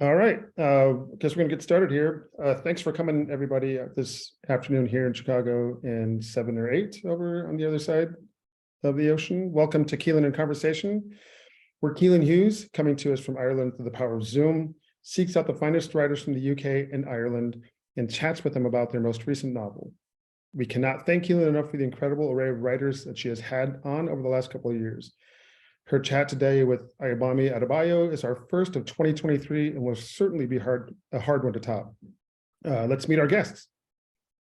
All right, guess we're gonna get started here. Thanks for coming, everybody, this afternoon here in Chicago and 7 or 8 over on the other side of the ocean. Welcome to Caoilinn in Conversation. We're Caoilinn Hughes, coming to us from Ireland through the power of Zoom, seeks out the finest writers from the UK and Ireland and chats with them about their most recent novel. We cannot thank Caoilinn enough for the incredible array of writers that she has had on over the last couple of years. Her chat today with Ayọ bámi Adébáyọ is our first of 2023 and will certainly be a hard one to top. Let's meet our guests.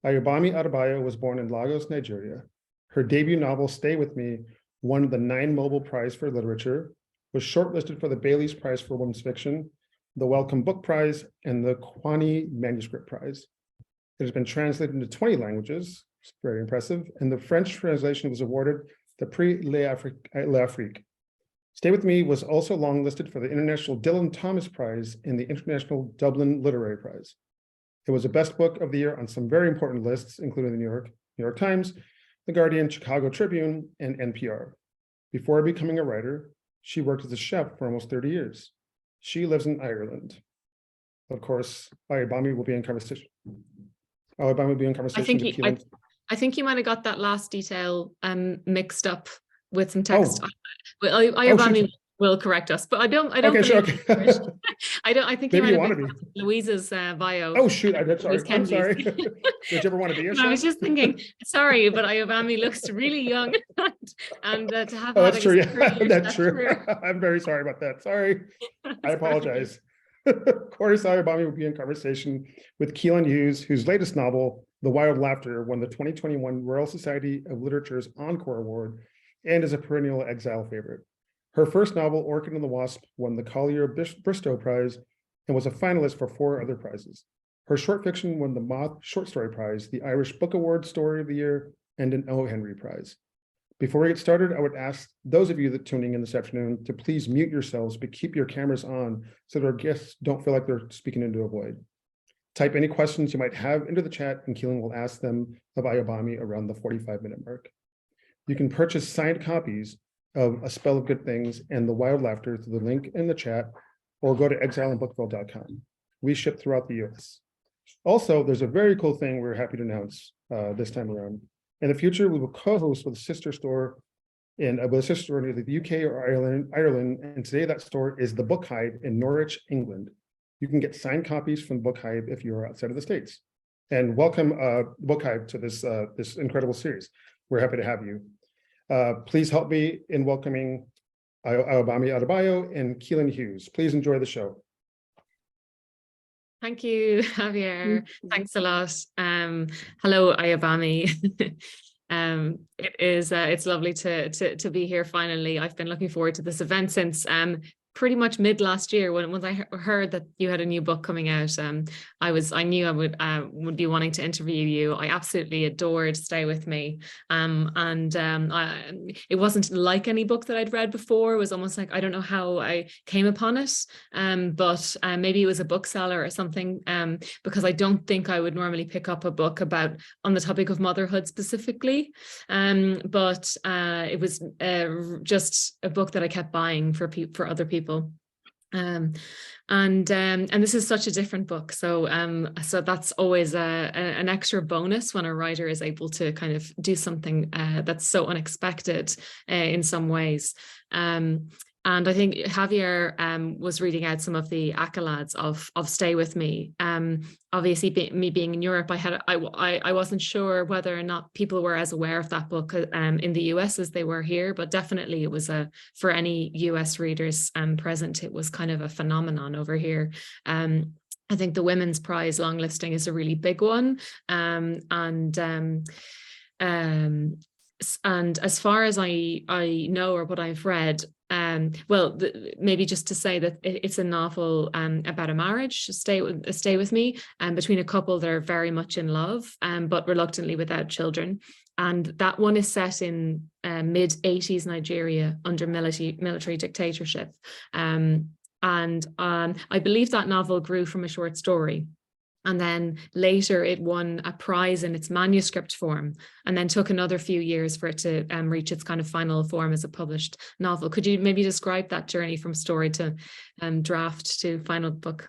Ayọ bámi Adébáyọ was born in Lagos, Nigeria. Her debut novel, Stay With Me, won the 9 Mobile Prize for Literature, was shortlisted for the Bailey's Prize for Women's Fiction, the Wellcome Book Prize, and the Kwani Manuscript Prize. It has been translated into 20 languages, it's very impressive, and the French translation was awarded the Prix l'Afrique. Stay With Me was also longlisted for the International Dylan Thomas Prize and the International Dublin Literary Prize. It was a Best Book of the Year on some very important lists, including the New York Times, The Guardian, Chicago Tribune, and NPR. Before becoming a writer, she worked as a chef for almost 30 years. She lives in Ireland. Of course, Ayọ bámi will be in conversation. Ayọ bámi will be in conversation with Caoilinn. I think you might have got that last detail mixed up with some text. Ayọ bámi will correct us, but I don't. Okay, sure. Okay. I think maybe you want to be Louise's bio. Oh shoot! I'm sorry. Did you ever want to be a chef? I was just thinking. Sorry, but Ayọ bámi looks really young, and to have. Oh, that's true. Yeah, that's true. I'm very sorry about that. Sorry, I apologize. Of course, Ayọ bámi will be in conversation with Caoilinn Hughes, whose latest novel, The Wild Laughter, won the 2021 Royal Society of Literature's Encore Award and is a perennial exile favorite. Her first novel, Orchid and the Wasp, won the Collier Bristow Prize and was a finalist for 4 other prizes. Her short fiction won the Moth Short Story Prize, the Irish Book Award Story of the Year, and an O. Henry Prize. Before we get started, I would ask those of you that are tuning in this afternoon to please mute yourselves, but keep your cameras on so that our guests don't feel like they're speaking into a void. Type any questions you might have into the chat, and Caoilinn will ask them of Ayọ bámi around the 45-minute mark. You can purchase signed copies of A Spell of Good Things and The Wild Laughter through the link in the chat, or go to exileandbookville.com. We ship throughout the US. Also, there's a very cool thing we're happy to announce this time around. In the future, we will co-host with a sister store in near the UK or Ireland, and today that store is the Book Hive in Norwich, England. You can get signed copies from Book Hive if you're outside of the States. And welcome Book Hive to this incredible series. We're happy to have you. Please help me in welcoming Ayọ bámi Adébáyọ and Caoilinn Hughes. Please enjoy the show. Thank you, Javier. Thanks a lot. Hello, Ayọ bámi. It's lovely to be here finally. I've been looking forward to this event since pretty much mid last year when I heard that you had a new book coming out. I knew I would be wanting to interview you. I absolutely adored Stay With Me, it wasn't like any book that I'd read before. It was almost like, I don't know how I came upon it, but maybe it was a bookseller or something, because I don't think I would normally pick up a book on the topic of motherhood specifically, but it was just a book that I kept buying for other people. And this is such a different book, so that's always an extra bonus when a writer is able to kind of do something that's so unexpected in some ways. And I think Javier was reading out some of the accolades of Stay With Me. Obviously, me being in Europe, I wasn't sure whether or not people were as aware of that book in the US as they were here, but definitely it was for any US readers present, it was kind of a phenomenon over here. I think the Women's Prize longlisting is a really big one, and as far as I know, or what I've read, maybe just to say that it's a novel about a marriage, Stay With Me, between a couple that are very much in love, but reluctantly without children. And that one is set in mid-80s Nigeria under military dictatorship. And I believe that novel grew from a short story. And then later it won a prize in its manuscript form, and then took another few years for it to reach its kind of final form as a published novel. Could you maybe describe that journey from story to draft to final book?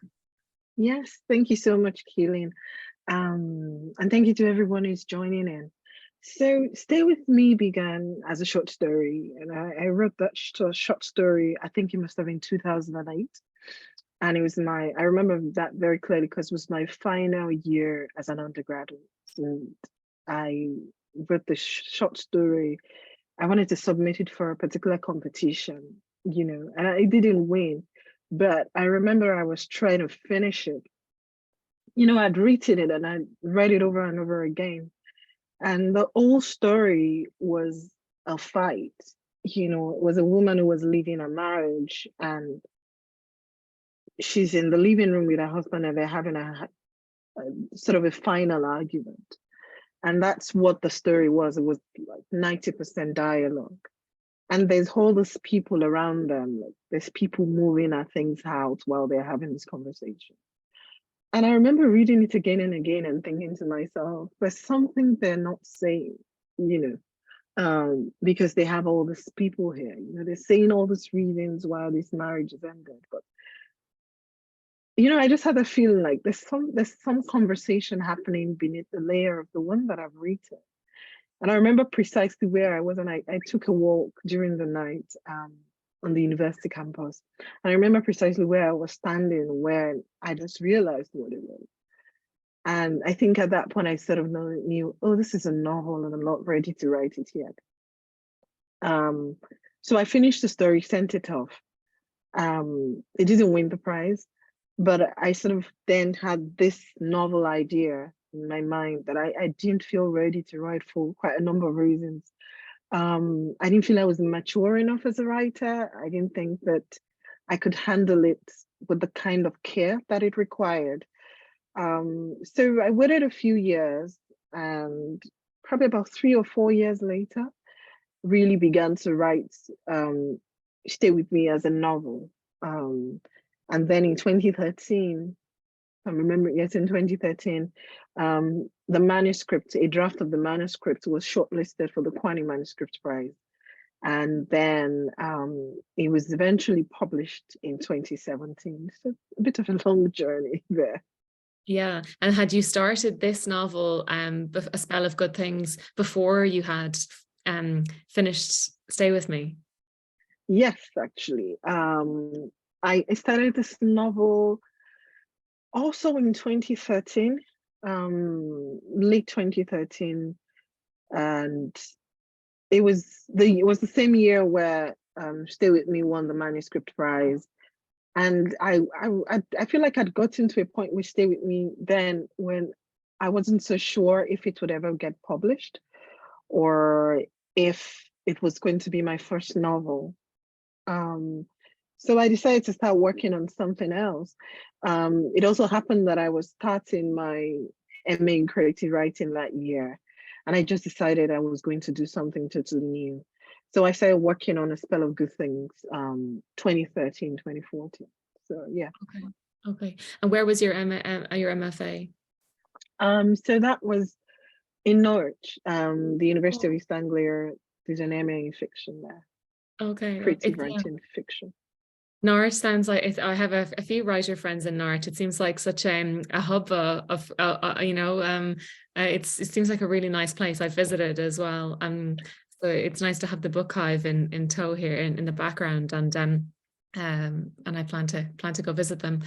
Yes, thank you so much, Caoilinn. And thank you to everyone who's joining in. So Stay With Me began as a short story, and I wrote that short story, I think it must have been 2008. And it was I remember that very clearly because it was my final year as an undergraduate. And I wrote the short story. I wanted to submit it for a particular competition, and I didn't win. But I remember I was trying to finish it. I'd written it and I read it over and over again. And the whole story was a fight. It was a woman who was leaving a marriage, and she's in the living room with her husband, and they're having a sort of a final argument. And that's what the story was. It was like 90% dialogue. And there's all these people around them. There's people moving at things out while they're having this conversation. And I remember reading it again and again and thinking to myself, there's something they're not saying, because they have all these people here. They're saying all these reasons why this marriage is ended. But I just had a feeling like there's some conversation happening beneath the layer of the one that I've written. And I remember precisely where I was, and I took a walk during the night on the university campus. And I remember precisely where I was standing when I just realized what it was. And I think at that point I sort of knew, oh, this is a novel and I'm not ready to write it yet. So I finished the story, sent it off. It didn't win the prize, but I sort of then had this novel idea in my mind that I didn't feel ready to write for quite a number of reasons. I didn't feel I was mature enough as a writer. I didn't think that I could handle it with the kind of care that it required. So I waited a few years, and probably about 3 or 4 years later, really began to write Stay With Me as a novel. And then in 2013, I remember, yes, in 2013, the manuscript, a draft of the manuscript was shortlisted for the Kunle Manuscript Prize. And then it was eventually published in 2017. So a bit of a long journey there. Yeah. And had you started this novel, A Spell of Good Things, before you had finished Stay With Me? Yes, actually. I started this novel also in 2013, late 2013, and it was the same year where Stay With Me won the manuscript prize. And I feel like I'd gotten to a point with Stay With Me then when I wasn't so sure if it would ever get published or if it was going to be my first novel. So I decided to start working on something else. It also happened that I was starting my MA in creative writing that year, and I just decided I was going to do something totally new. So I started working on A Spell of Good Things, 2013, 2014. So yeah. Okay. And where was your MFA? So that was in Norwich, the University of East Anglia. There's an MA in fiction there. Okay. Creative writing fiction. Norwich sounds like I have a few writer friends in Norwich. It seems like such a hub of it seems like a really nice place. I've visited as well. So it's nice to have the book hive in tow here in the background, and I plan to go visit them.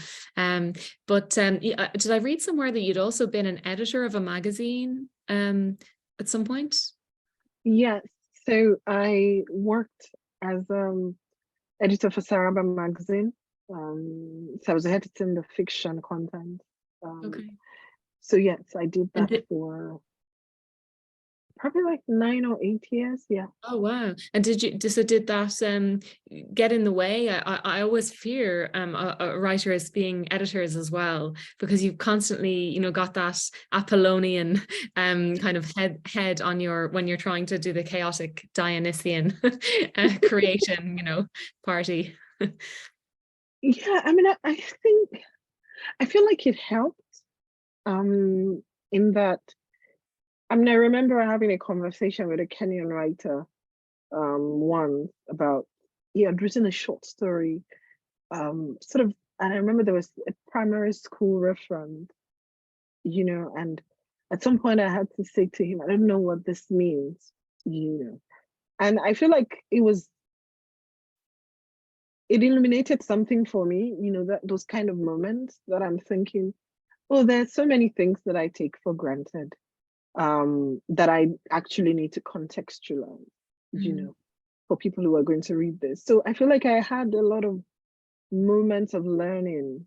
But did I read somewhere that you'd also been an editor of a magazine at some point? Yes. So I worked as editor for Saraba magazine. So I was editing the fiction content. Okay. So yes, I did that for probably like 9 or 8 years. Yeah. Oh wow! And did that get in the way? I always fear a writer as being editors as well, because you've constantly got that Apollonian kind of head on when you're trying to do the chaotic Dionysian creation party. Yeah, I mean, I feel like it helped in that, I mean, I remember having a conversation with a Kenyan writer once about, he had written a short story, sort of, and I remember there was a primary school reference, you know, and at some point I had to say to him, I don't know what this means, you know. And I feel like it illuminated something for me, you know, that those kind of moments that I'm thinking, oh, there's so many things that I take for granted, that I actually need to contextualize, you know, for people who are going to read this. So I feel like I had a lot of moments of learning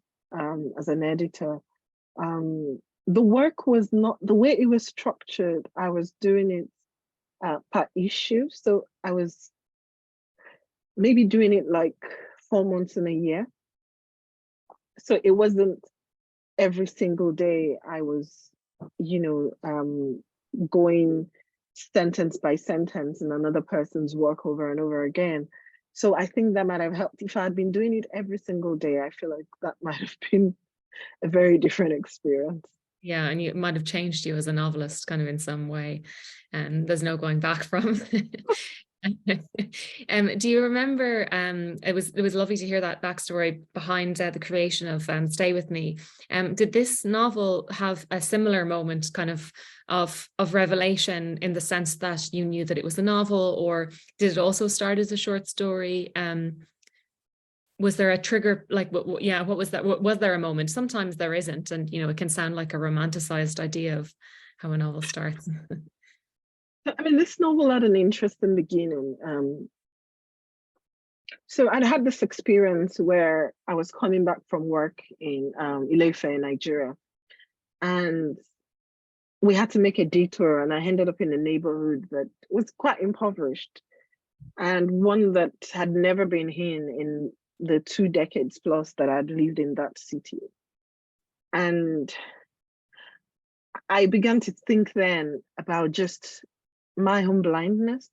as an editor. The work was not, the way it was structured, I was doing it per issue. So I was maybe doing it like 4 months in a year. So it wasn't every single day I was, you know, going sentence by sentence in another person's work over and over again. So I think that might have helped. If I had been doing it every single day, I feel like that might have been a very different experience. Yeah, and it might have changed you as a novelist kind of in some way, and there's no going back from. Do you remember, it was lovely to hear that backstory behind the creation of Stay With Me. Did this novel have a similar moment kind of revelation, in the sense that you knew that it was a novel, or did it also start as a short story? Was there a trigger, like, what was that? Was there a moment? Sometimes there isn't, and you know, it can sound like a romanticized idea of how a novel starts. I mean, this novel had an interesting beginning. So I'd had this experience where I was coming back from work in Ile-Ife, Nigeria, and we had to make a detour, and I ended up in a neighborhood that was quite impoverished, and one that had never been in the 2 decades plus that I'd lived in that city. And I began to think then about just my own blindness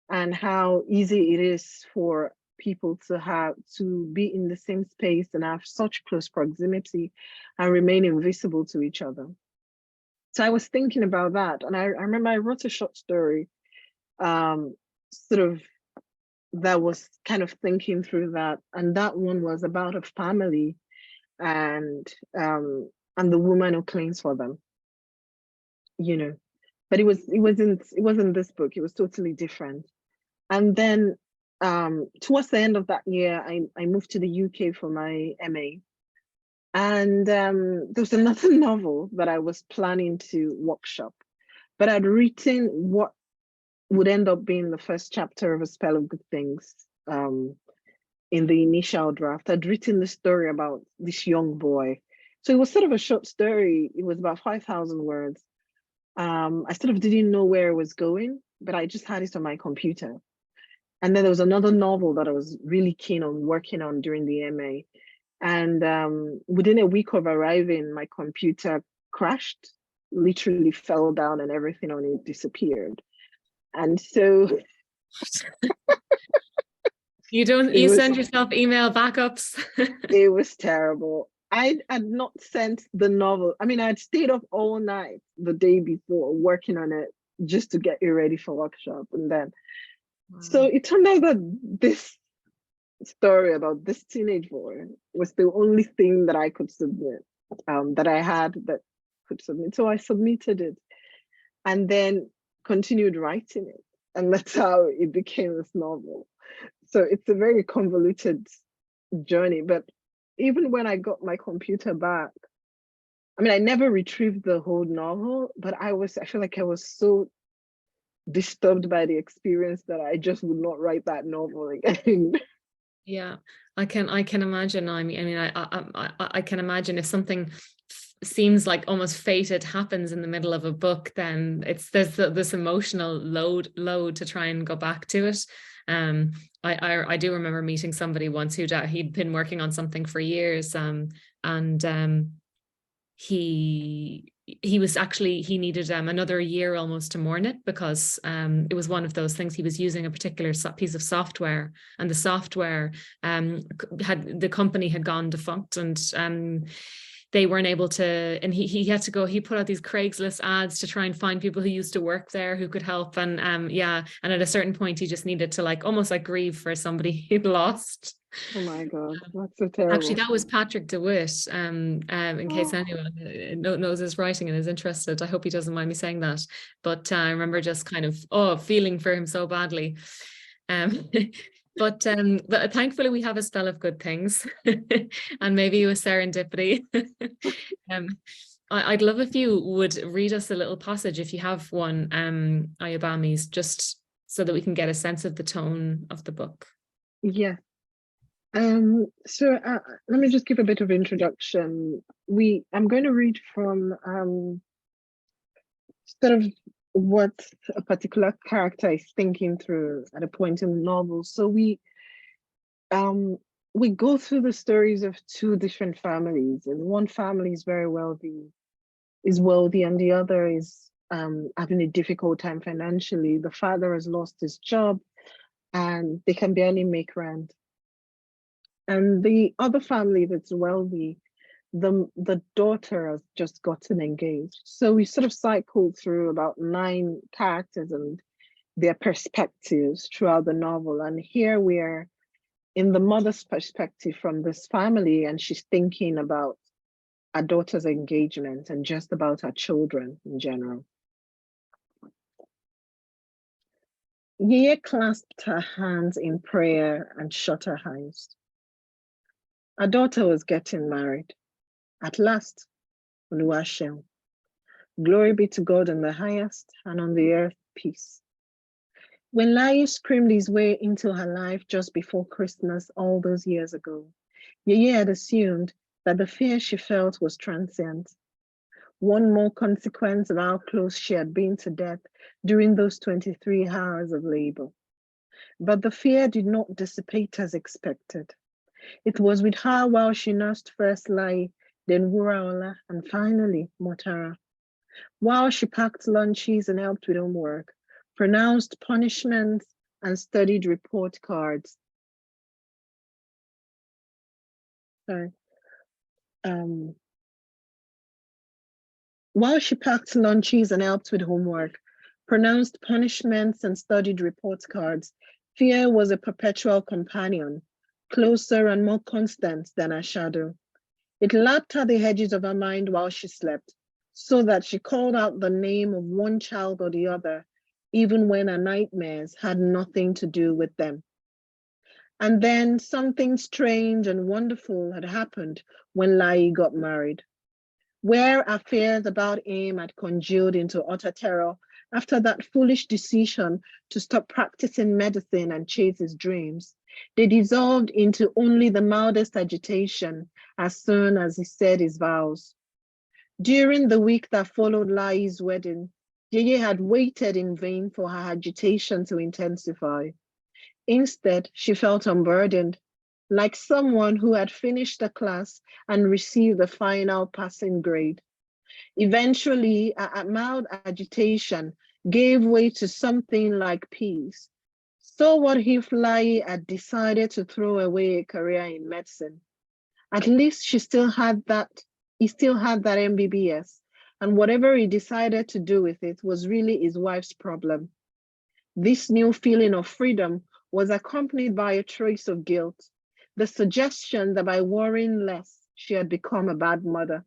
and how easy it is for people to be in the same space and have such close proximity and remain invisible to each other. So I was thinking about that, and I remember I wrote a short story, sort of, that was kind of thinking through that, and that one was about a family and the woman who cleans for them, you know. But it wasn't this book. It was totally different. And then towards the end of that year, I moved to the UK for my MA. And there was another novel that I was planning to workshop, but I'd written what would end up being the first chapter of A Spell of Good Things in the initial draft. I'd written the story about this young boy. So it was sort of a short story. It was about 5,000 words. I sort of didn't know where it was going, but I just had it on my computer. And then there was another novel that I was really keen on working on during the MA. And within a week of arriving, my computer crashed, literally fell down, and everything on it disappeared. And so you send yourself email backups? It was terrible. I had not sent the novel. I mean, I'd stayed up all night the day before working on it just to get it ready for workshop. And then, so it turned out that this story about this teenage boy was the only thing that I could submit, that I had that could submit. So I submitted it and then continued writing it. And that's how it became this novel. So it's a very convoluted journey. But even when I got my computer back, I mean, I never retrieved the whole novel, but I feel like I was so disturbed by the experience that I just would not write that novel again. Yeah, I can imagine. I can imagine if something seems like almost fated happens in the middle of a book, then there's this emotional load to try and go back to it. I do remember meeting somebody once he'd been working on something for years, and he needed another year almost to mourn it, because it was one of those things. He was using a particular piece of software, and the software the company had gone defunct, and they weren't able to, and he had to go, he put out these Craigslist ads to try and find people who used to work there who could help. And yeah, and at a certain point, he just needed to like almost like grieve for somebody he'd lost. Oh my God, that's so terrible. Actually, that was Patrick DeWitt. In case Oh. anyone knows his writing and is interested, I hope he doesn't mind me saying that. But I remember just kind of feeling for him so badly. But thankfully we have a spell of good things, and maybe it was serendipity. I'd love if you would read us a little passage if you have one, Ayọ bámi's, just so that we can get a sense of the tone of the book. Yeah. So let me just give a bit of introduction. I'm going to read from sort of what a particular character is thinking through at a point in the novel. So we go through the stories of two different families, and one family is very wealthy, and the other is having a difficult time financially. The father has lost his job and they can barely make rent. And the other family that's wealthy, the daughter has just gotten engaged. So we sort of cycled through about 9 characters and their perspectives throughout the novel. And here we are in the mother's perspective from this family, and she's thinking about her daughter's engagement and just about her children in general. Yeye clasped her hands in prayer and shut her eyes. Her daughter was getting married. At last, Oluwa ṣeun. Glory be to God in the highest, and on the earth peace. When Layi screamed his way into her life just before Christmas all those years ago, Yeye had assumed that the fear she felt was transient. One more consequence of how close she had been to death during those 23 hours of labor. But the fear did not dissipate as expected. It was with her while she nursed first Layi, then Wuraola, and finally Motara. While she packed lunches and helped with homework, pronounced punishments, and studied report cards. While she packed lunches and helped with homework, pronounced punishments, and studied report cards, fear was a perpetual companion, closer and more constant than a shadow. It lapped at the edges of her mind while she slept, so that she called out the name of one child or the other, even when her nightmares had nothing to do with them. And then something strange and wonderful had happened when Layi got married. Where her fears about him had congealed into utter terror after that foolish decision to stop practicing medicine and chase his dreams, they dissolved into only the mildest agitation as soon as he said his vows. During the week that followed Layi's wedding, Yeye had waited in vain for her agitation to intensify. Instead, she felt unburdened, like someone who had finished a class and received the final passing grade. Eventually, a mild agitation gave way to something like peace. So what if Layi had decided to throw away a career in medicine? At least he still had that MBBS, and whatever he decided to do with it was really his wife's problem. This new feeling of freedom was accompanied by a trace of guilt, the suggestion that by worrying less, she had become a bad mother.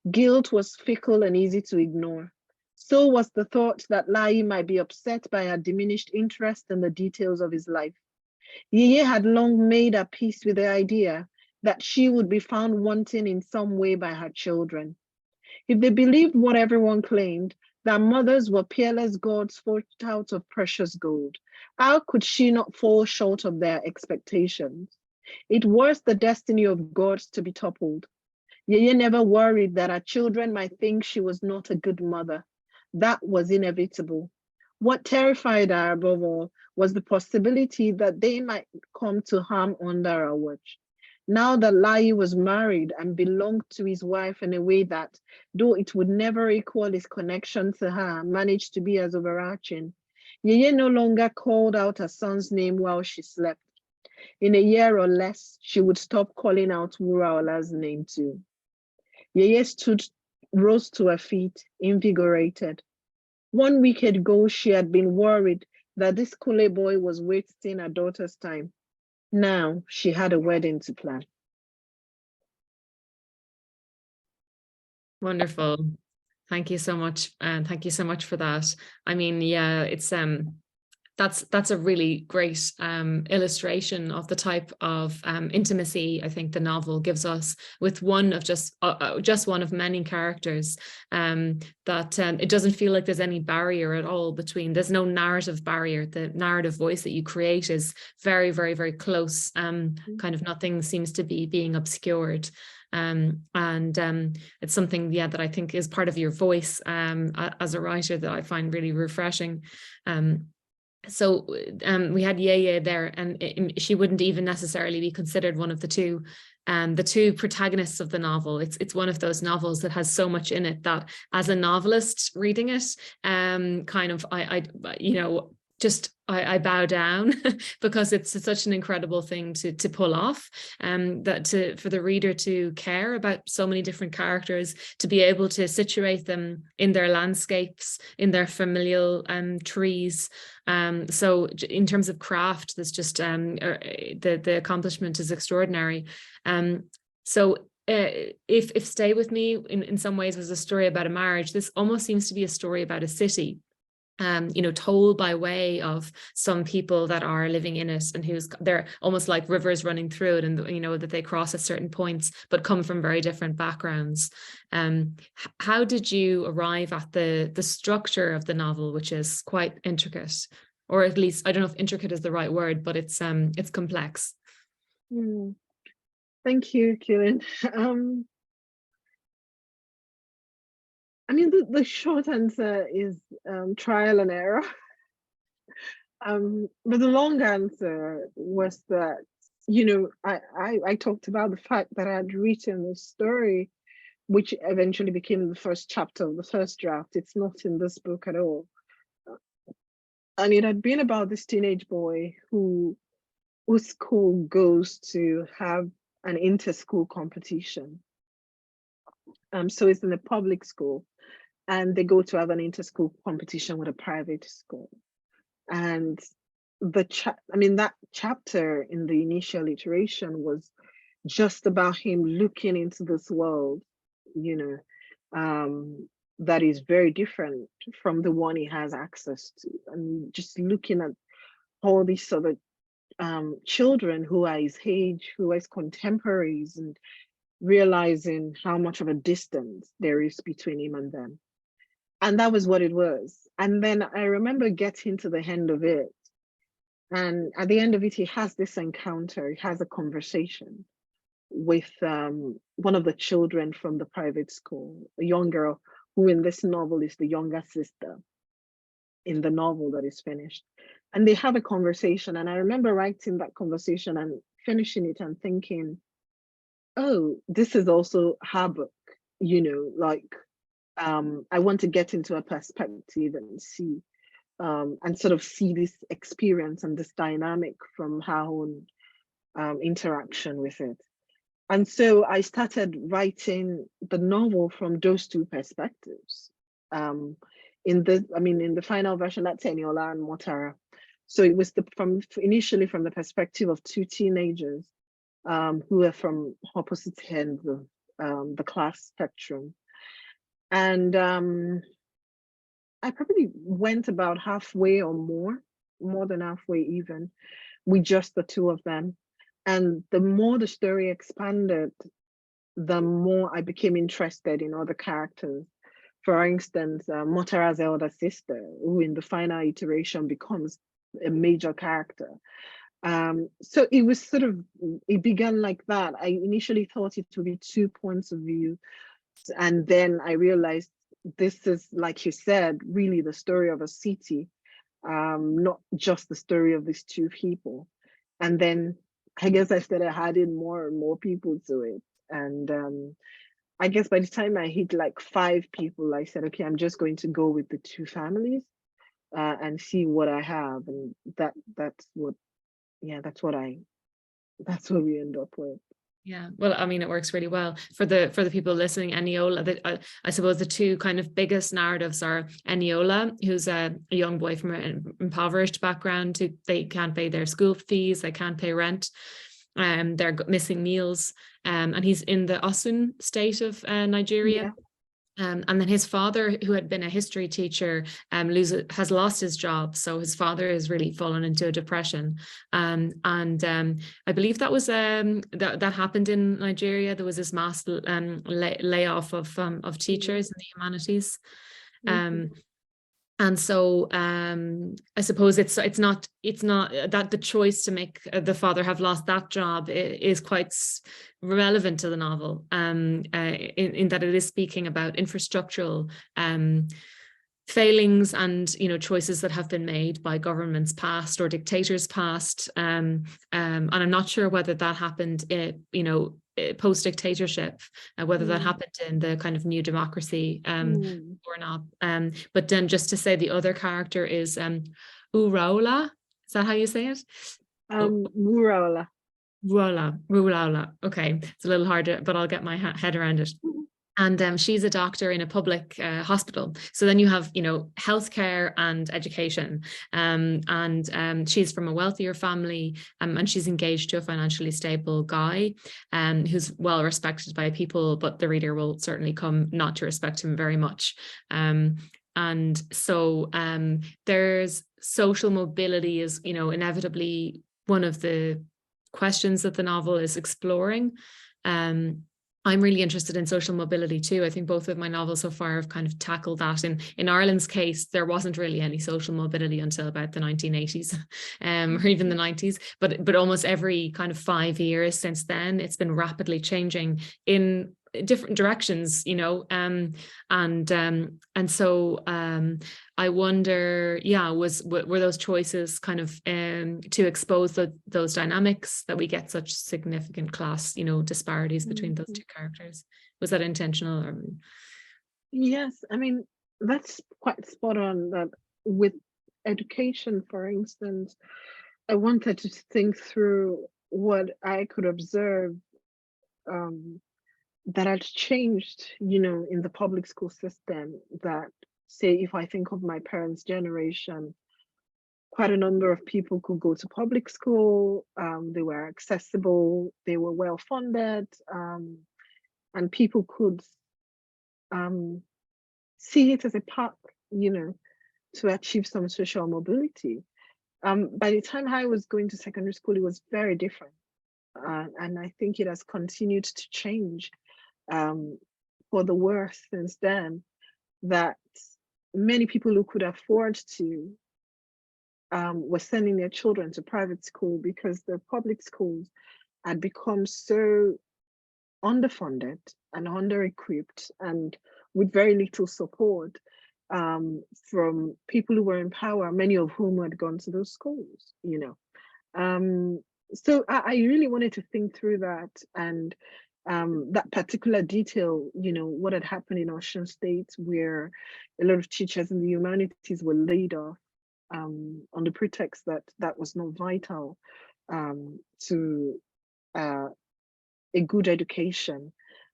Guilt was fickle and easy to ignore. So was the thought that Layi might be upset by her diminished interest in the details of his life. Yeye had long made her peace with the idea that she would be found wanting in some way by her children. If they believed what everyone claimed, that mothers were peerless gods forged out of precious gold, how could she not fall short of their expectations? It was the destiny of gods to be toppled. Yeye never worried that her children might think she was not a good mother. That was inevitable. What terrified her above all was the possibility that they might come to harm under her watch. Now that Layi was married and belonged to his wife in a way that, though it would never equal his connection to her, managed to be as overarching, Yeye no longer called out her son's name while she slept. In a year or less, she would stop calling out Wuraola's name too. Yeye rose to her feet, invigorated. 1 week ago, she had been worried that this Kunle boy was wasting her daughter's time. Now she had a wedding to plan. Wonderful. Thank you so much. And thank you so much for that. I mean, yeah, it's that's a really great illustration of the type of intimacy I think the novel gives us with one of just one of many characters, that it doesn't feel like there's any barrier at all between. There's no narrative barrier. The narrative voice that you create is very, very, very close. Kind of nothing seems to be being obscured. It's something, yeah, that I think is part of your voice as a writer that I find really refreshing. So we had Yeye there, and she wouldn't even necessarily be considered one of the two protagonists of the novel. It's one of those novels that has so much in it that as a novelist reading it, kind of I you know, just I bow down because it's such an incredible thing to pull off, for the reader to care about so many different characters, to be able to situate them in their landscapes, in their familial trees. So in terms of craft, there's just the accomplishment is extraordinary. So if Stay With Me in some ways was a story about a marriage, this almost seems to be a story about a city. You know, told by way of some people that are living in it, and they're almost like rivers running through it, and you know that they cross at certain points but come from very different backgrounds. How did you arrive at the structure of the novel, which is quite intricate, or at least I don't know if intricate is the right word, but it's complex. Thank you, Caoilinn. I mean, the short answer is trial and error. But the long answer was that, you know, I talked about the fact that I had written a story which eventually became the first chapter of the first draft. It's not in this book at all. And it had been about this teenage boy whose school goes to have an inter-school competition. So it's in a public school, and they go to have an inter-school competition with a private school. And that chapter in the initial iteration was just about him looking into this world, you know, that is very different from the one he has access to, and just looking at all these other children who are his age, who are his contemporaries, and realizing how much of a distance there is between him and them. And that was what it was. And then I remember getting to the end of it. And at the end of it, he has this encounter, he has a conversation with one of the children from the private school, a young girl who in this novel is the younger sister in the novel that is finished. And they have a conversation. And I remember writing that conversation and finishing it and thinking, oh, this is also her book, you know, like, I want to get into a perspective and see, and sort of see this experience and this dynamic from her own interaction with it. And so I started writing the novel from those two perspectives. In the final version, that's Eniola and Motara. So it was initially from the perspective of two teenagers who are from opposite ends of the class spectrum. And I probably went about halfway or more than halfway even, with just the two of them. And the more the story expanded, the more I became interested in other characters. For instance, Motara's elder sister, who in the final iteration becomes a major character. So it was it began like that. I initially thought it would be 2 points of view. And then I realized this is, like you said, really the story of a city, not just the story of these two people. And then I guess I started adding more and more people to it. And I guess by the time I hit like 5 people, I said, okay, I'm just going to go with the 2 families and see what I have. And that's what we end up with. Yeah, well, I mean, it works really well for the people listening. Eniola, I suppose the two kind of biggest narratives are Eniola, who's a young boy from an impoverished background, who they can't pay their school fees, they can't pay rent, they're missing meals, and he's in the Osun state of Nigeria. Yeah. And then his father, who had been a history teacher, has lost his job. So his father has really fallen into a depression. I believe that was that happened in Nigeria. There was this mass layoff of teachers in the humanities. And so I suppose it's not that the choice to make the father have lost that job is quite relevant to the novel, in that it is speaking about infrastructural failings and, you know, choices that have been made by governments past or dictators past, and I'm not sure whether that happened, you know, post dictatorship, whether that happened in the kind of new democracy or not. But then just to say, the other character is Wuraola. Is that how you say it? Wuraola. Wuraola. Okay, it's a little harder, but I'll get my head around it. And she's a doctor in a public hospital. So then you have, you know, healthcare and education. And she's from a wealthier family, and she's engaged to a financially stable guy who's well respected by people, but the reader will certainly come not to respect him very much. And so there's social mobility is, you know, inevitably one of the questions that the novel is exploring. I'm really interested in social mobility too. I think both of my novels so far have kind of tackled that. In Ireland's case, there wasn't really any social mobility until about the 1980s, or even the 90s. But almost every kind of 5 years since then, it's been rapidly changing in different directions, you know. And so I wonder, yeah, were those choices kind of to expose those dynamics that we get such significant class, you know, disparities between those two characters? Was that intentional? Or... Yes, I mean, that's quite spot on. That with education, for instance, I wanted to think through what I could observe that had changed, you know, in the public school system. That, say, if I think of my parents' generation, quite a number of people could go to public school. They were accessible, they were well funded, and people could see it as a path, you know, to achieve some social mobility. By the time I was going to secondary school, it was very different. And I think it has continued to change for the worse since then, that many people who could afford to were sending their children to private school because the public schools had become so underfunded and under-equipped and with very little support from people who were in power, many of whom had gone to those schools, you know. So I really wanted to think through that, and that particular detail, you know, what had happened in Osun State, where a lot of teachers in the humanities were laid off on the pretext that that was not vital to a good education.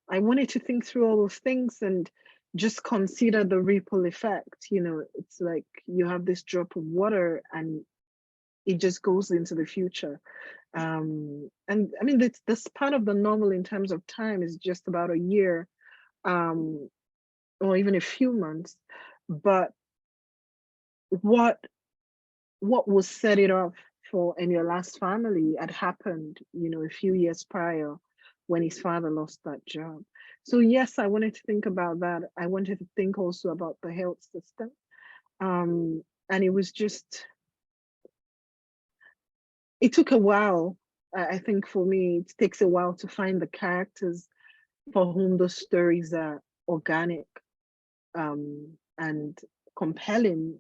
I wanted to think through all those things and just consider the ripple effect. You know, it's like you have this drop of water and it just goes into the future. And I mean, the span of the novel in terms of time is just about a year, or even a few months. But what was set it off for Eniola's family had happened, you know, a few years prior, when his father lost that job. So yes, I wanted to think about that. I wanted to think also about the health system. And it was just, it took a while. I think for me, it takes a while to find the characters for whom those stories are organic and compelling,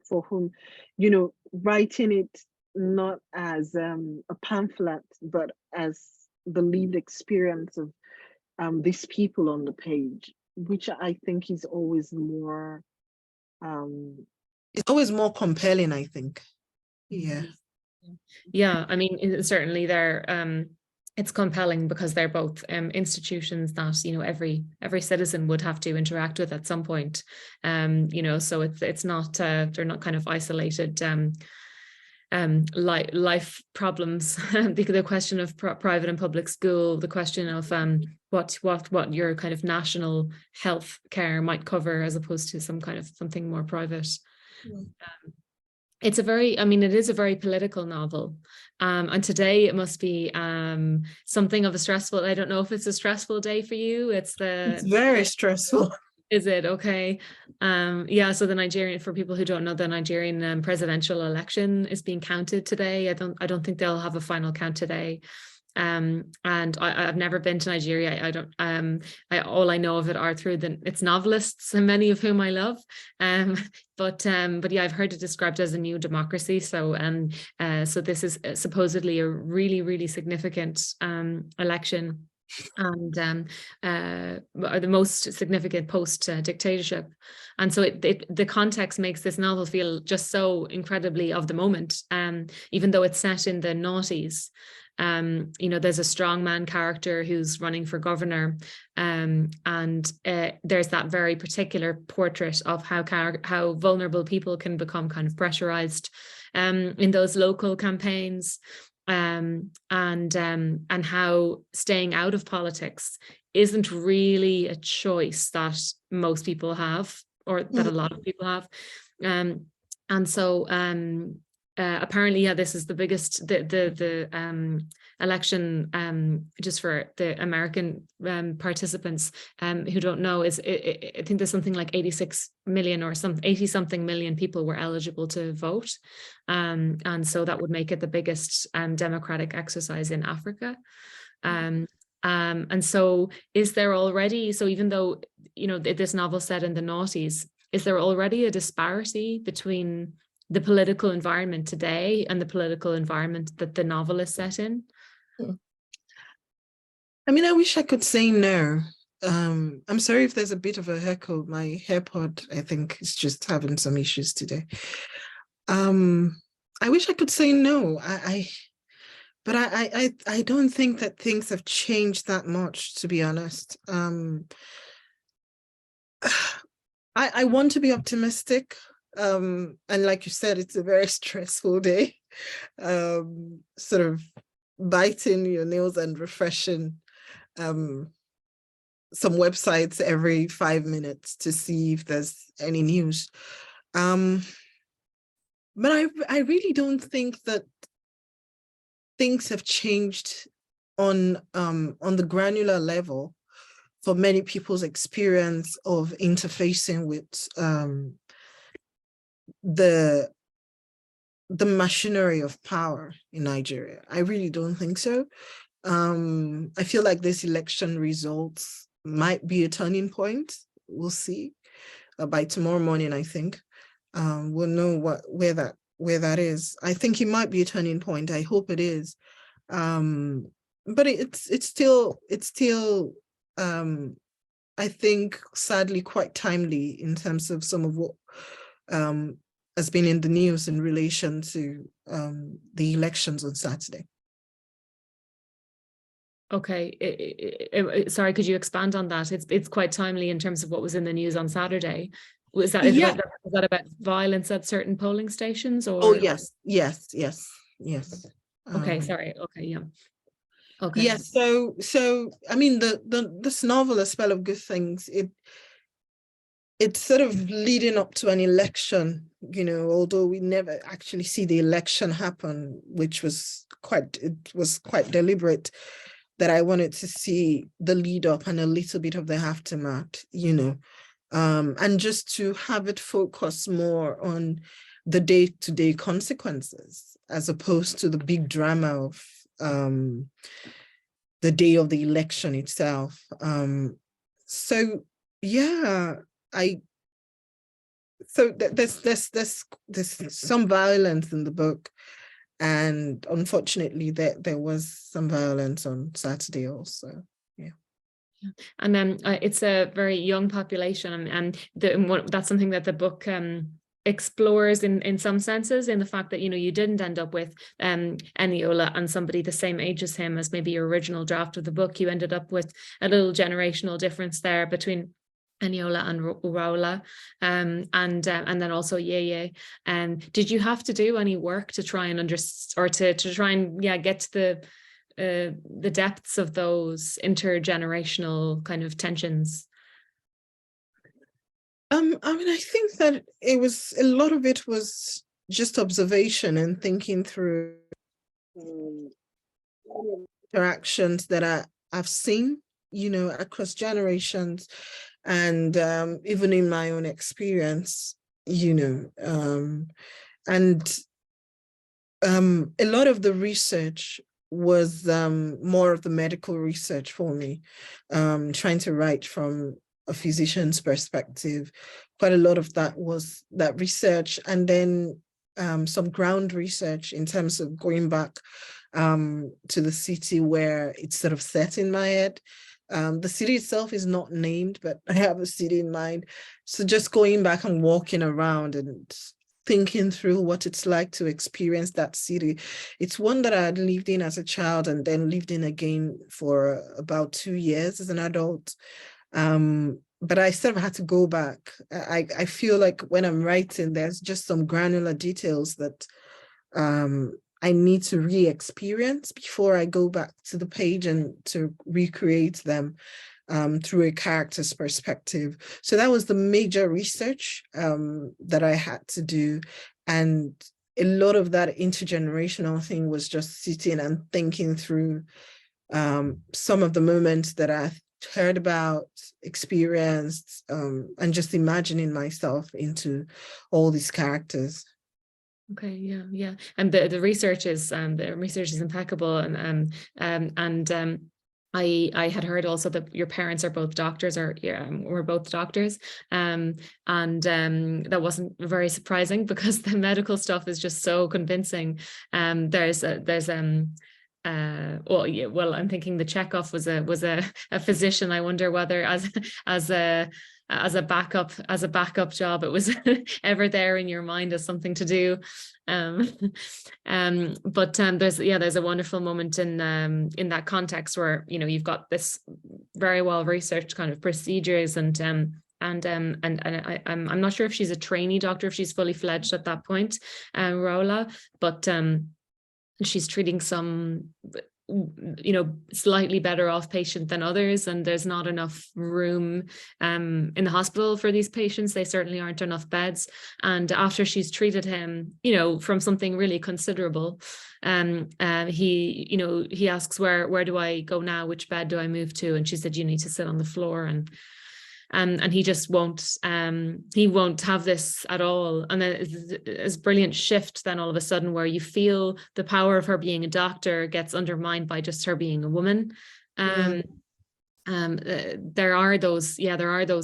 for whom, you know, writing it not as a pamphlet, but as the lived experience of these people on the page, which I think is always more it's always more compelling, I think. Yeah. Yeah, I mean, certainly there it's compelling because they're both institutions that, you know, every citizen would have to interact with at some point. You know, so it's not they're not kind of isolated life problems. The question of private and public school, the question of what your kind of national health care might cover, as opposed to some kind of something more private. It's it is a very political novel. And today it must be something of a stressful, I don't know if it's a stressful day for you. It's very stressful. Is it? Okay. Yeah, so the Nigerian, for people who don't know, the Nigerian presidential election is being counted today. I don't think they'll have a final count today. And I've never been to Nigeria. I don't all I know of it are through its novelists, and many of whom I love. But yeah, I've heard it described as a new democracy. So so this is supposedly a really, really significant election, and the most significant post dictatorship. And so the context makes this novel feel just so incredibly of the moment, even though it's set in the noughties. You know, there's a strongman character who's running for governor, and there's that very particular portrait of how vulnerable people can become kind of pressurized in those local campaigns, and how staying out of politics isn't really a choice that most people have, or that a lot of people have. And so apparently, yeah, this is the biggest, the election, just for the American participants who don't know, I think there's something like 86 million or 80 something million people were eligible to vote. And so that would make it the biggest democratic exercise in Africa. And so is there already, so even though, you know, this novel set in the noughties, is there already a disparity between the political environment today and the political environment that the novel is set in? I mean, I wish I could say no. I'm sorry if there's a bit of a echo. My AirPod, I think, is just having some issues today. I wish I could say no. But I don't think that things have changed that much, to be honest. I want to be optimistic. And like you said, it's a very stressful day. Sort of biting your nails and refreshing some websites every 5 minutes to see if there's any news. But I really don't think that things have changed on the granular level for many people's experience of interfacing with the machinery of power in Nigeria. I really don't think so. I feel like this election results might be a turning point. We'll see. By tomorrow morning, I think we'll know where that is. I think it might be a turning point. I hope it is. But it's still I think sadly quite timely in terms of some of what has been in the news in relation to the elections on Saturday. Okay, sorry, could you expand on that? It's quite timely in terms of what was in the news on Saturday. Was that about violence at certain polling stations? Or? Oh yes. Okay, sorry. Okay, yeah. Okay. Yes. So I mean, this novel, A Spell of Good Things, it's sort of leading up to an election, you know, although we never actually see the election happen, which was quite deliberate, that I wanted to see the lead up and a little bit of the aftermath, you know, and just to have it focus more on the day-to-day consequences as opposed to the big drama of the day of the election itself. So yeah, there's some violence in the book, and unfortunately there was some violence on Saturday also. And then it's a very young population, and that's something that the book explores in some senses, in the fact that, you know, you didn't end up with Eniola and somebody the same age as him as maybe your original draft of the book. You ended up with a little generational difference there between Eniola and Wuraola, and then also Yeye. Did you have to do any work to try and understand, or to try and get to the depths of those intergenerational kind of tensions? I mean, I think that a lot of it was just observation and thinking through interactions that I've seen, you know, across generations, and even in my own experience, you know, and a lot of the research was more of the medical research for me, trying to write from a physician's perspective. Quite a lot of that was that research, and then some ground research in terms of going back to the city where it's sort of set in my head. The city itself is not named, but I have a city in mind. So just going back and walking around and thinking through what it's like to experience that city. It's one that I had lived in as a child and then lived in again for about 2 years as an adult. But I sort of had to go back. I feel like when I'm writing, there's just some granular details that I need to re-experience before I go back to the page and to recreate them through a character's perspective. So that was the major research that I had to do. And a lot of that intergenerational thing was just sitting and thinking through some of the moments that I heard about, experienced, and just imagining myself into all these characters. Okay, yeah, and the research is impeccable, and I had heard also that your parents are both doctors, or were both doctors, and that wasn't very surprising because the medical stuff is just so convincing. Well, I'm thinking the Chekhov was a physician. I wonder whether as a backup job it was ever there in your mind as something to do. But there's a wonderful moment in that context where, you know, you've got this very well researched kind of procedures, and I'm not sure if she's a trainee doctor, if she's fully fledged at that point, Wuraola, but she's treating some, you know, slightly better off patient than others, and there's not enough room in the hospital for these patients. They certainly aren't enough beds. And after she's treated him, you know, from something really considerable, he asks, where do I go now? Which bed do I move to? And she said, you need to sit on the floor. And he just won't have this at all. And then it's a brilliant shift then all of a sudden where you feel the power of her being a doctor gets undermined by just her being a woman. There are those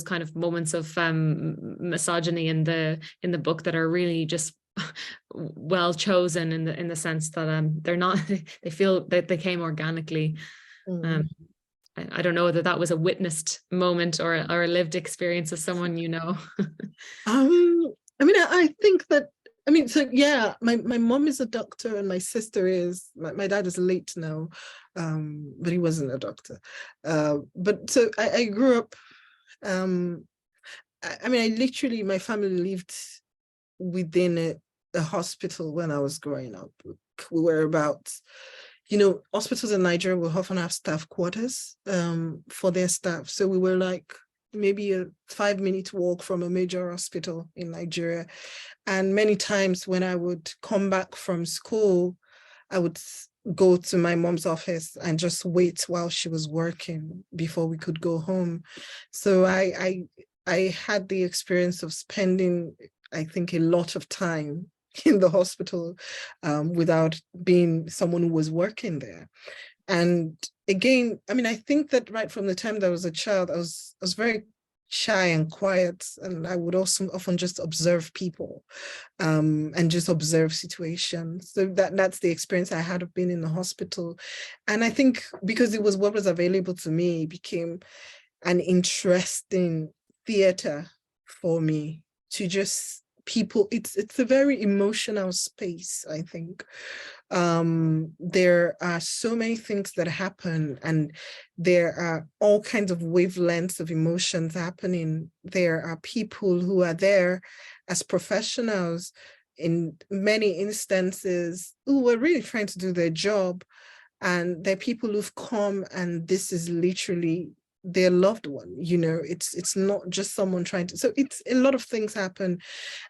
kind of moments of misogyny in the book that are really just well chosen in the sense that they're not, they feel that they came organically. I don't know whether that was a witnessed moment or a lived experience of someone, you know. I mean, I think that, I mean, so yeah, my mom is a doctor and my sister is, my dad is late now, but he wasn't a doctor. But so I grew up, I mean, I literally, my family lived within a hospital when I was growing up. We were about, you know, hospitals in Nigeria will often have staff quarters for their staff. So we were like maybe a 5-minute walk from a major hospital in Nigeria. And many times when I would come back from school, I would go to my mom's office and just wait while she was working before we could go home. So I had the experience of spending, I think, a lot of time in the hospital without being someone who was working there. And again, I mean, I think that right from the time that I was a child, I was very shy and quiet, and I would also often just observe people and just observe situations. So that's the experience I had of being in the hospital. And I think because it was what was available to me, it became an interesting theater for me to just people, it's a very emotional space, I think. There are so many things that happen, and there are all kinds of wavelengths of emotions happening. There are people who are there as professionals in many instances who are really trying to do their job, and there are people who've come and this is literally their loved one, you know. It's not just someone trying to, so it's a lot of things happen,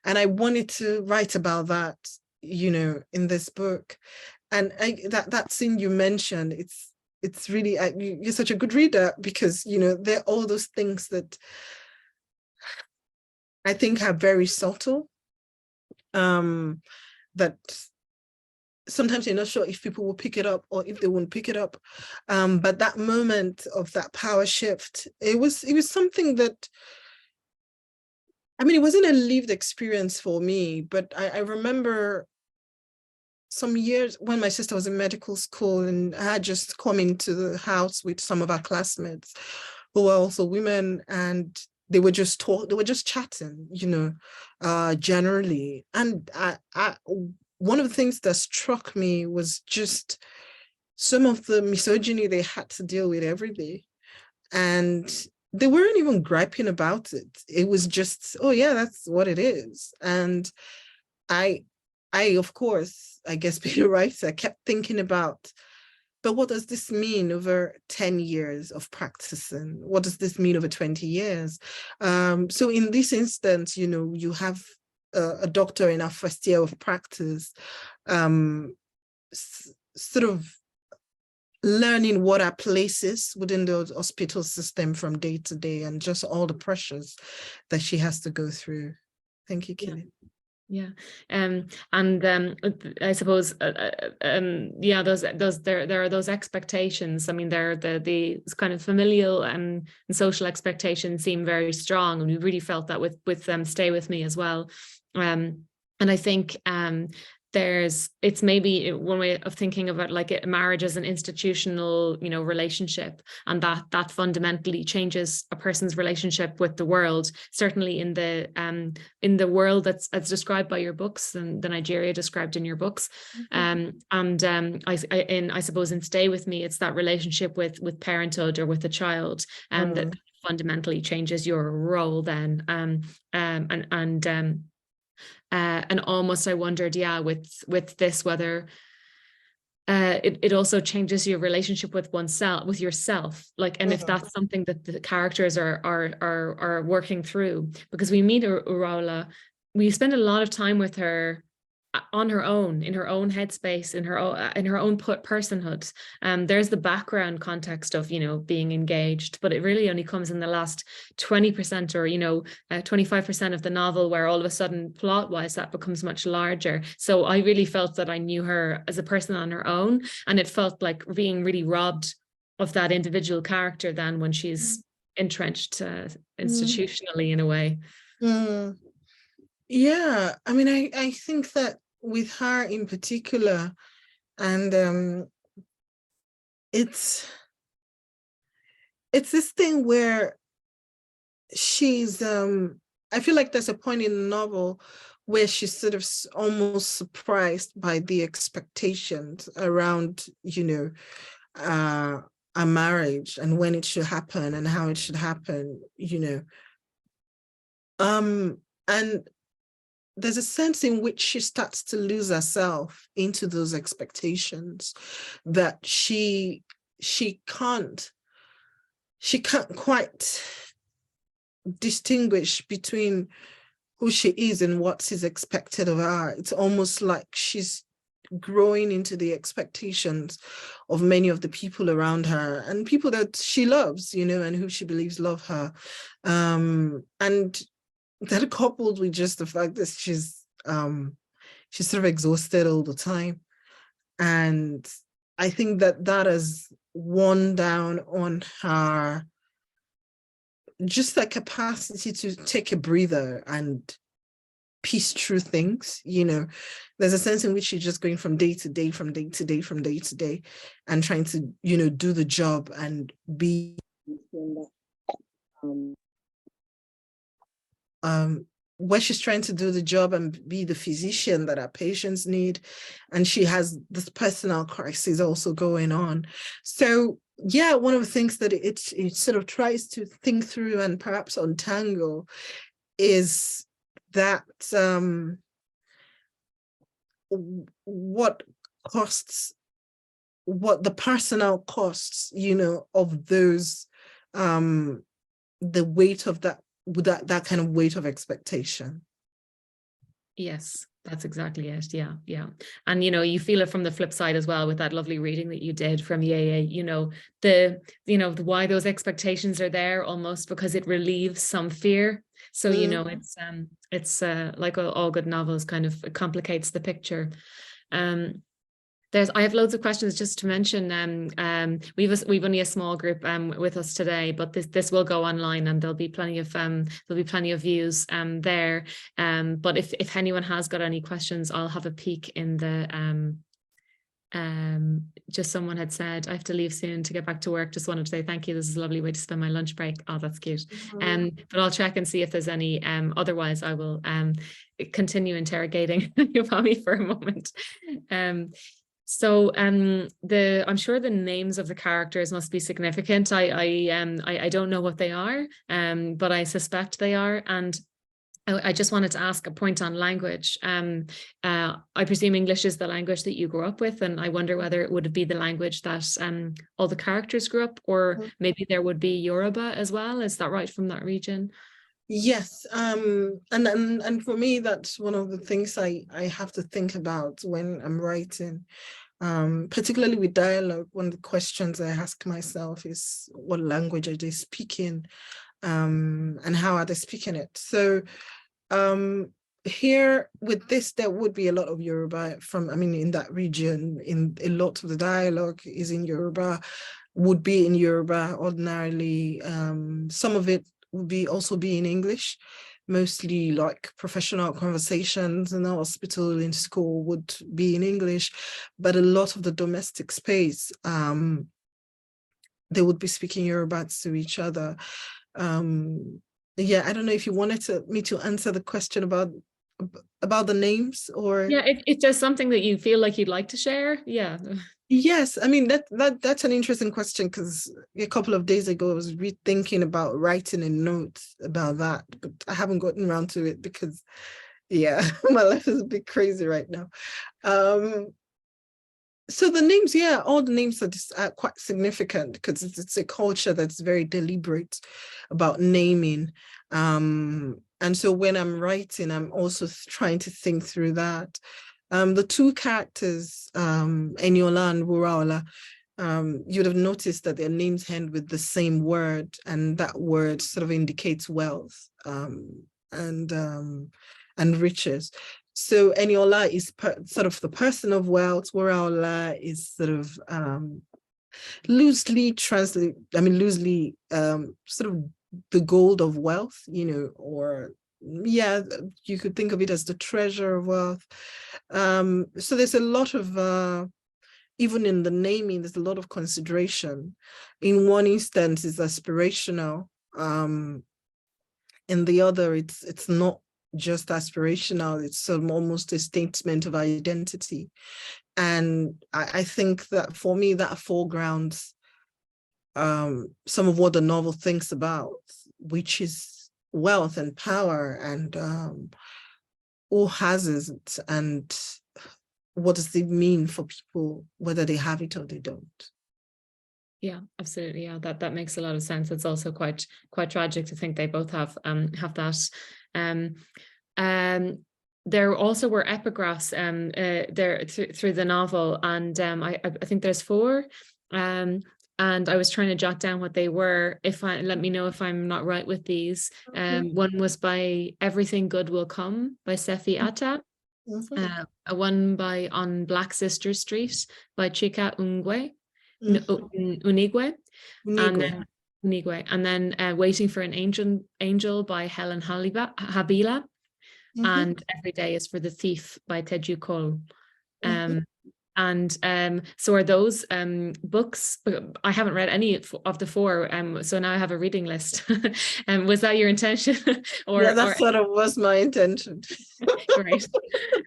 and I wanted to write about that, you know, in this book. And that scene you mentioned, it's really, you're such a good reader, because, you know, there are all those things that I think are very subtle, that sometimes you're not sure if people will pick it up or if they won't pick it up. But that moment of that power shift, it was something that, I mean, it wasn't a lived experience for me, but I remember some years when my sister was in medical school, and I had just come into the house with some of our classmates who were also women, and they were just chatting, you know, generally. And one of the things that struck me was just some of the misogyny they had to deal with every day. And they weren't even griping about it. It was just, oh yeah, that's what it is. And I, of course, I guess being a writer, kept thinking about, but what does this mean over 10 years of practicing? What does this mean over 20 years? So in this instance, you know, you have a doctor in our first year of practice, sort of learning what our place is within the hospital system from day to day, and just all the pressures that she has to go through. Thank you, Caoilinn. Yeah. I suppose yeah, there are those expectations. I mean, there the kind of familial and social expectations seem very strong, and we really felt that with Stay With Me as well. And I think it's maybe one way of thinking about like marriage as an institutional, you know, relationship, and that fundamentally changes a person's relationship with the world. Certainly in the world that's described by your books, and the Nigeria described in your books. I suppose in Stay With Me, it's that relationship with parenthood or with the child, and that fundamentally changes your role then. And almost I wondered, yeah, with this, whether it also changes your relationship with oneself, with yourself, like, and if that's something that the characters are working through, because we meet Wuraola, we spend a lot of time with her on her own, in her own headspace, in her own personhood. There's the background context of, you know, being engaged, but it really only comes in the last 20% or, you know, 25% of the novel, where all of a sudden plot wise that becomes much larger. So I really felt that I knew her as a person on her own, and it felt like being really robbed of that individual character then when she's entrenched institutionally in a way. Yeah, I mean, I think that with her in particular, and it's this thing where she's I feel like there's a point in the novel where she's sort of almost surprised by the expectations around, you know, a marriage and when it should happen and how it should happen, you know. And there's a sense in which she starts to lose herself into those expectations, that she can't quite distinguish between who she is and what is expected of her. It's almost like she's growing into the expectations of many of the people around her and people that she loves, you know, and who she believes love her. And that coupled with just the fact that she's sort of exhausted all the time. And I think that has worn down on her, just the capacity to take a breather and piece through things, you know. There's a sense in which she's just going from day to day, from day to day, from day to day, and trying to, you know, do the job and be where she's trying to do the job and be the physician that her patients need. And she has this personal crisis also going on. So yeah, one of the things that it sort of tries to think through and perhaps untangle is that what the personal costs, of those, the weight of that kind of weight of expectation. Yes, that's exactly it. Yeah, yeah. And you feel it from the flip side as well with that lovely reading that you did from Yeye, the why those expectations are there, almost because it relieves some fear. So it's like all good novels, kind of, it complicates the picture. I have loads of questions just to mention. We've only a small group with us today, but this will go online, and there'll be plenty of views there. But if anyone has got any questions, I'll have a peek in the just someone had said, I have to leave soon to get back to work. Just wanted to say thank you. This is a lovely way to spend my lunch break. Oh, that's cute. But I'll check and see if there's any. Otherwise, I will continue interrogating Ayọ bámi for a moment. So I'm sure the names of the characters must be significant. I don't know what they are, but I suspect they are. And I just wanted to ask a point on language. I presume English is the language that you grew up with, and I wonder whether it would be the language that all the characters grew up, or maybe there would be Yoruba as well. Is that right, from that region? Yes, and for me, that's one of the things I have to think about when I'm writing, particularly with dialogue. One of the questions I ask myself is, what language are they speaking, and how are they speaking it? So here with this, there would be a lot of Yoruba in that region. In a lot of the dialogue is in Yoruba, would be in Yoruba ordinarily. Some of it would also be in English, mostly like professional conversations in the hospital, in school, would be in English, but a lot of the domestic space, they would be speaking Yoruba to each other. Yeah, I don't know if you wanted me to answer the question about the names, or yeah, it's just something that you feel like you'd like to share. Yeah. Yes, I mean that's an interesting question, because a couple of days ago I was rethinking about writing a note about that, but I haven't gotten around to it because, yeah, my life is a bit crazy right now. So the names, yeah, all the names are quite significant, because it's a culture that's very deliberate about naming. And so when I'm writing, I'm also trying to think through that. The two characters, Eniola and Wuraola, you'd have noticed that their names end with the same word, and that word sort of indicates wealth and riches. So Eniola is sort of the person of wealth. Wuraola is sort of loosely sort of the gold of wealth, or yeah, you could think of it as the treasure of wealth. So there's a lot of even in the naming, there's a lot of consideration. In one instance, it's aspirational. In the other, it's not just aspirational, it's almost a statement of identity. And I think that for me, that foregrounds some of what the novel thinks about, which is wealth and power, and who has it, and what does it mean for people, whether they have it or they don't. Yeah, absolutely. Yeah, that makes a lot of sense. It's also quite tragic to think they both have that. There also were epigraphs there through the novel, and I think there's 4. And I was trying to jot down what they were. Let me know if I'm not right with these. One was by Everything Good Will Come by Sefi Atta. One by On Black Sister Street by Chika Unigwe. And then Waiting for an Angel by Helen Habila. And Every Day is for the Thief by Teju Cole. And so are those books? I haven't read any of the four, so now I have a reading list. And was that your intention? Yeah, that sort of was my intention. Great.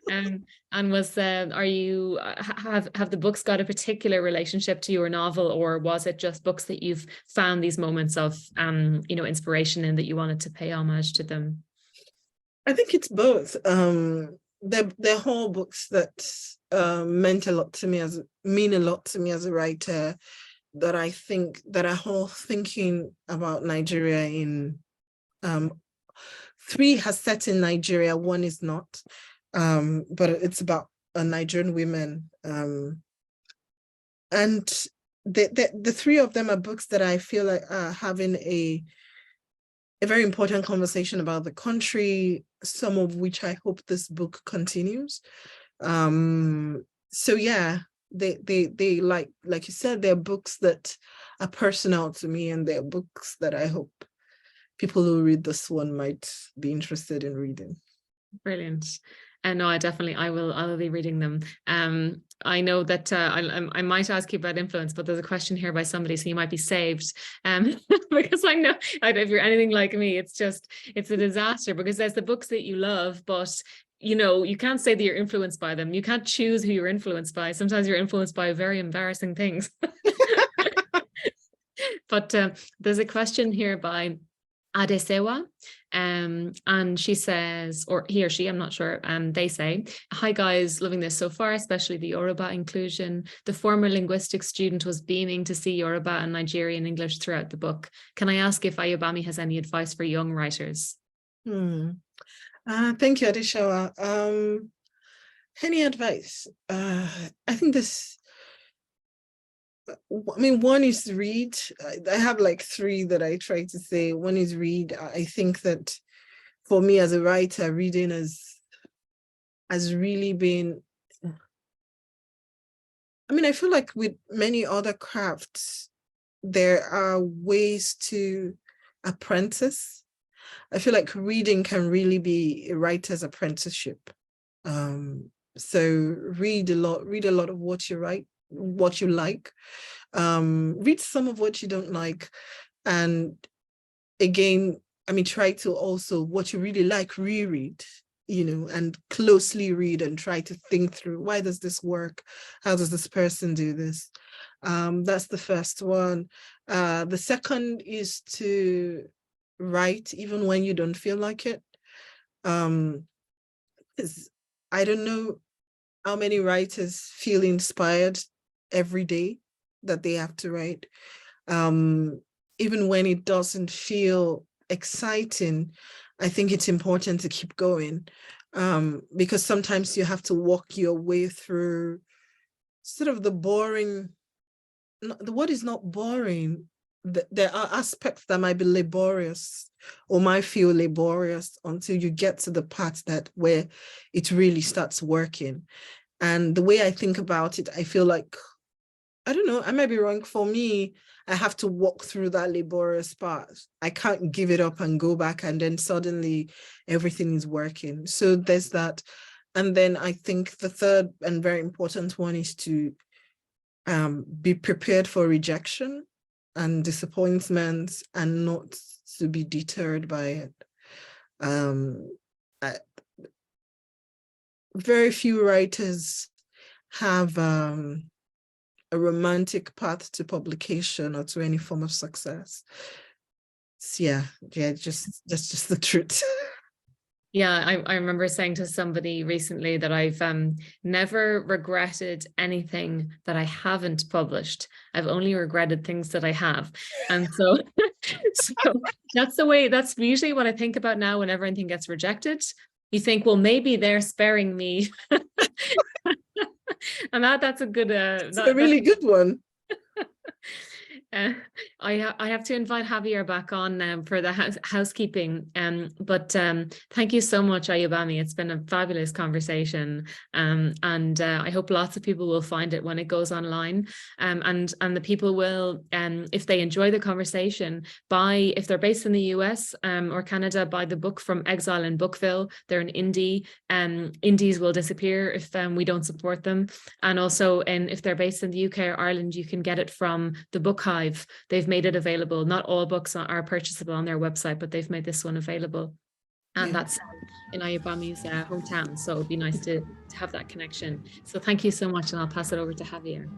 And was are you have the books got a particular relationship to your novel, or was it just books that you've found these moments of inspiration in that you wanted to pay homage to them? I think it's both. They're whole books that mean a lot to me as a writer, that I think that are whole thinking about Nigeria in 3 has set in Nigeria, 1 is not, but it's about Nigerian women, and the 3 of them are books that I feel like are having a very important conversation about the country, some of which I hope this book continues. So yeah, they like you said, they're books that are personal to me, and they're books that I hope people who read this one might be interested in reading. Brilliant. And no, I will be reading them. I know that I might ask you about influence, but there's a question here by somebody, so you might be saved. Because I know if you're anything like me, it's a disaster, because there's the books that you love, but you can't say that you're influenced by them. You can't choose who you're influenced by. Sometimes you're influenced by very embarrassing things. But there's a question here by Adesewa, and she says, or he or she, I'm not sure, they say, "Hi guys, loving this so far, especially the Yoruba inclusion. The former linguistics student was beaming to see Yoruba and Nigerian English throughout the book. Can I ask if Ayọ bámi has any advice for young writers?" Thank you, Adeshawa. Any advice? I think one is read. I have like 3 that I try to say. One is read. I think that for me as a writer, reading has really been, I feel like with many other crafts, there are ways to apprentice. I feel like reading can really be a writer's apprenticeship. So read a lot of what you write, what you like, read some of what you don't like, and again, try to also what you really like reread, and closely read and try to think through, why does this work? How does this person do this? That's the first one. The second is to write even when you don't feel like it. I don't know how many writers feel inspired every day that they have to write. Even when it doesn't feel exciting, I think it's important to keep going, because sometimes you have to walk your way through sort of the boring, what is not boring. There are aspects that might be laborious or might feel laborious until you get to the part where it really starts working. And the way I think about it, I feel like, I don't know, I might be wrong. For me, I have to walk through that laborious part. I can't give it up and go back and then suddenly everything is working. So there's that. And then I think the third and very important one is to be prepared for rejection and disappointment and not to be deterred by it. Very few writers have a romantic path to publication or to any form of success. So yeah, that's just the truth. Yeah, I remember saying to somebody recently that I've never regretted anything that I haven't published. I've only regretted things that I have. And so, so that's usually what I think about now whenever anything gets rejected. You think, well, maybe they're sparing me. And that's a good... It's a really good one. I have to invite Javier back on for the housekeeping. But thank you so much, Ayọ bámi. It's been a fabulous conversation, and I hope lots of people will find it when it goes online. And the people will, if they enjoy the conversation, if they're based in the US or Canada, buy the book from Exile and Bookville. They're an indie. Indies will disappear if we don't support them. And also, if they're based in the UK or Ireland, you can get it from the Book Hive. They've made it available. Not all books are purchasable on their website, but they've made this one available. And that's in Ayọ bámi's hometown. So it'd be nice to have that connection. So thank you so much, and I'll pass it over to Javier.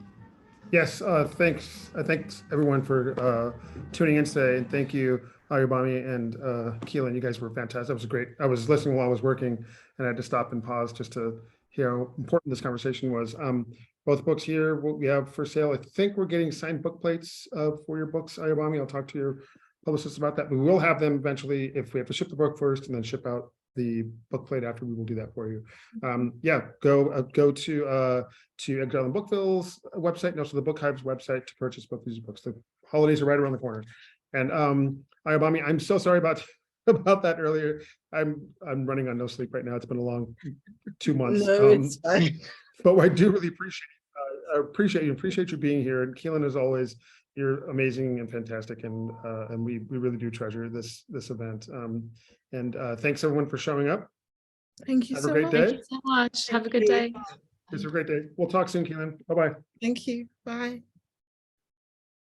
Yes, thanks. Thanks everyone for tuning in today, and thank you, Ayọ bámi and Caoilinn. You guys were fantastic. That was great. I was listening while I was working, and I had to stop and pause just to hear how important this conversation was. Both books here, what we have for sale. I think we're getting signed book plates for your books, Ayọ bámi. I'll talk to your publicist about that. We will have them eventually. If we have to ship the book first and then ship out the book plate after, we will do that for you. Yeah, go to Exile and Bookville's website and also the Book Hive's website to purchase both these books. The holidays are right around the corner. And Ayọ bámi, I'm so sorry about that earlier. I'm running on no sleep right now. It's been a long 2 months. No, it's fine. But I do really appreciate you being here. And Caoilinn, as always, you're amazing and fantastic, and we really do treasure this event. And thanks everyone for showing up. Thank you Have so a great much. day. Thank you so much. Have a good you. day. It's a great day. We'll talk soon, Caoilinn. Bye-bye. Thank you. Bye.